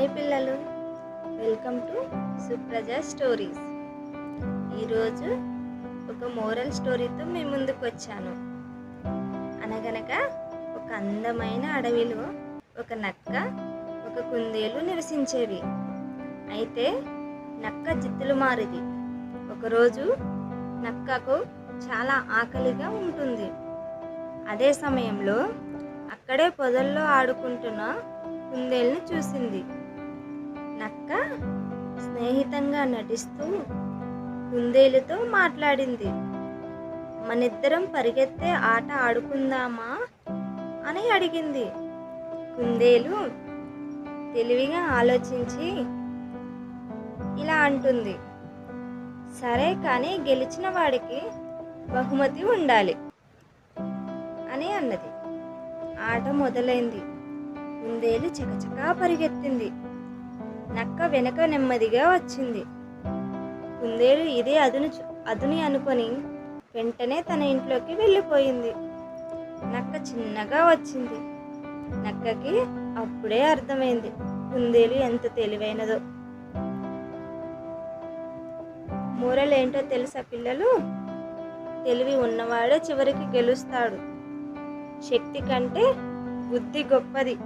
Hi పిల్లలు, welcome to Supraja stories. ఈరోజు ఒక మోరల్ స్టోరీతో మీ ముందుకు వచ్చాను. అనగనగా ఒక అందమైన అడవిలో ఒక నక్క, ఒక కుందేలు నివసించేవి. అయితే నక్క జిత్తులు మారిది. ఒకరోజు నక్కకు చాలా ఆకలిగా ఉంటుంది. అదే సమయంలో అక్కడే పొదల్లో ఆడుకుంటున్న కుందేలుని చూసింది. నక్క స్నేహితంగా నటిస్తూ కుందేలుతో మాట్లాడింది. మనిద్దరం పరిగెత్తే ఆట ఆడుకుందామా అని అడిగింది. కుందేలు తెలివిగా ఆలోచించి ఇలా అంటుంది, సరే కానీ గెలిచిన వాడికి బహుమతి ఉండాలి అని అన్నది. ఆట మొదలైంది. కుందేలు చకచకా పరిగెత్తింది. నక్క వెనక నెమ్మదిగా వచ్చింది. కుందేలు ఇదే అదుని అనుకొని వెంటనే తన ఇంట్లోకి వెళ్ళిపోయింది. నక్క చిన్నగా వచ్చింది. నక్కకి అప్పుడే అర్థమైంది కుందేలు ఎంత తెలివైనదో. మోరల్ ఏంటో తెలుసా పిల్లలు? తెలివి ఉన్నవాడే చివరికి గెలుస్తాడు. శక్తి కంటే బుద్ధి గొప్పది.